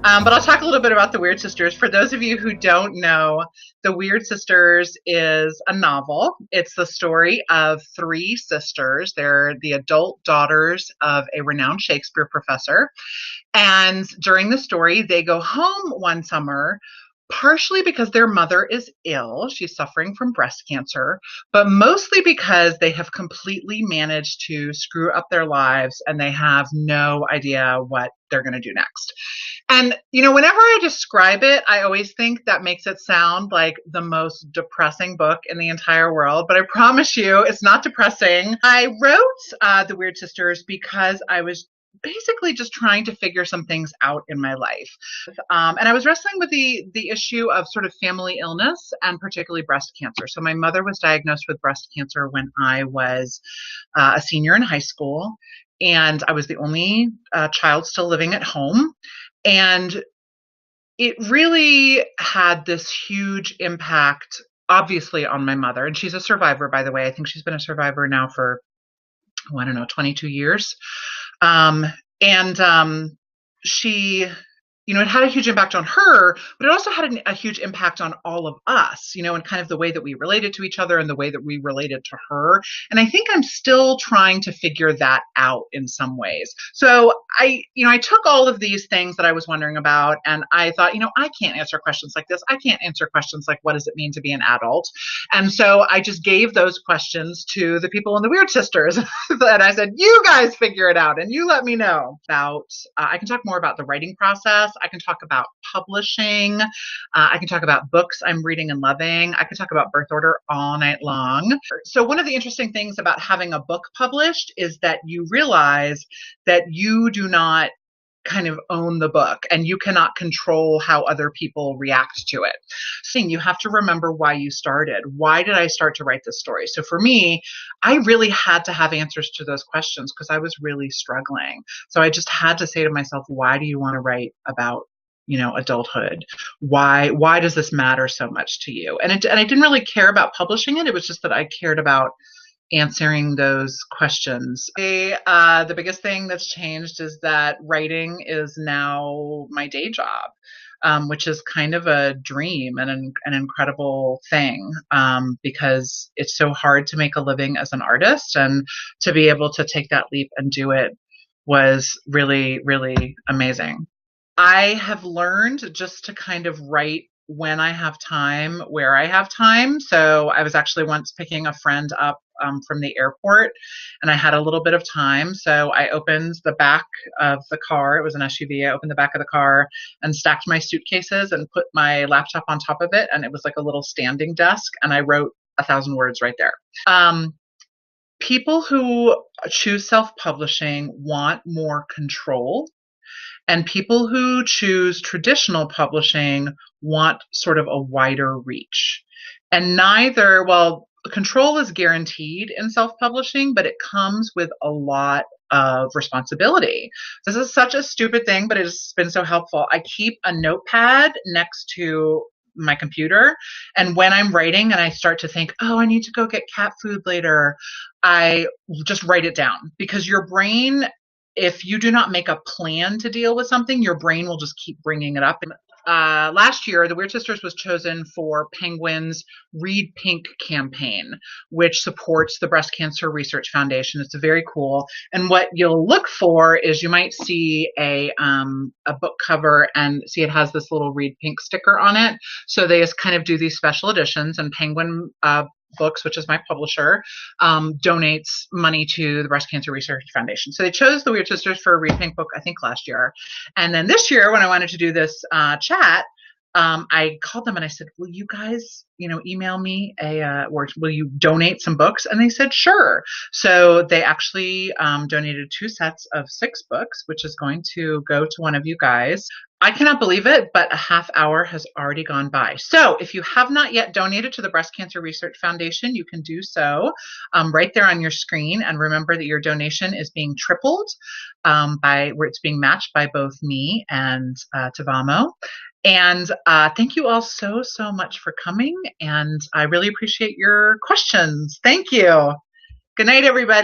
But I'll talk a little bit about the Weird Sisters. For those of you who don't know, the Weird Sisters is a novel. It's the story of three sisters. They're the adult daughters of a renowned Shakespeare professor. And during the story, they go home one summer, partially because their mother is ill. She's suffering from breast cancer, but mostly because they have completely managed to screw up their lives and they have no idea what they're going to do next. And, whenever I describe it, I always think that makes it sound like the most depressing book in the entire world. But I promise you, it's not depressing. I wrote The Weird Sisters because I was basically just trying to figure some things out in my life. And I was wrestling with the issue of sort of family illness and particularly breast cancer. So my mother was diagnosed with breast cancer when I was a senior in high school, and I was the only child still living at home. And it really had this huge impact, obviously, on my mother. And she's a survivor, by the way. I think she's been a survivor now for, 22 years. And she, it had a huge impact on her, but it also had a huge impact on all of us, and kind of the way that we related to each other and the way that we related to her. And I think I'm still trying to figure that out in some ways. So I took all of these things that I was wondering about, and I thought, I can't answer questions like this. I can't answer questions like, what does it mean to be an adult? And so I just gave those questions to the people in the Weird Sisters. And I said, you guys figure it out and you let me know about, I can talk more about the writing process. I can talk about publishing. I can talk about books I'm reading and loving. I can talk about birth order all night long. So one of the interesting things about having a book published is that you realize that you do not kind of own the book and you cannot control how other people react to it. So you have to remember why you started. Why did I start to write this story? So for me, I really had to have answers to those questions because I was really struggling. So I just had to say to myself, why do you want to write about adulthood? Why does this matter so much to you? And I didn't really care about publishing it. It was just that I cared about answering those questions. The biggest thing that's changed is that writing is now my day job, which is kind of a dream and an incredible thing, because it's so hard to make a living as an artist, and to be able to take that leap and do it was really, really amazing. I have learned just to kind of write when I have time, where I have time. So I was actually once picking a friend up from the airport, and I had a little bit of time. So I opened the back of the car. It was an SUV. I opened the back of the car and stacked my suitcases and put my laptop on top of it. And it was like a little standing desk. And I wrote 1,000 words right there. People who choose self-publishing want more control. And people who choose traditional publishing want sort of a wider reach. And control is guaranteed in self-publishing, but it comes with a lot of responsibility. This is such a stupid thing, but it's been so helpful. I keep a notepad next to my computer, and when I'm writing and I start to think, oh, I need to go get cat food later, I just write it down, because your brain, if you do not make a plan to deal with something, your brain will just keep bringing it up. Last year, the Weird Sisters was chosen for Penguin's Read Pink campaign, which supports the Breast Cancer Research Foundation. It's very cool. And what you'll look for is you might see a book cover and see it has this little Read Pink sticker on it. So they just kind of do these special editions, and Penguin Books, which is my publisher, donates money to the Breast Cancer Research Foundation. So they chose the Weird Sisters for a Read Pink book, I think last year. And then this year, when I wanted to do this chat, I called them and I said, will you guys, email me or will you donate some books? And they said, sure. So they actually donated 2 sets of 6 books, which is going to go to one of you guys. I cannot believe it, but a half hour has already gone by. So if you have not yet donated to the Breast Cancer Research Foundation, you can do so right there on your screen. And remember that your donation is being tripled where it's being matched by both me and Tavamo. And thank you all so, so much for coming. And I really appreciate your questions. Thank you. Good night, everybody.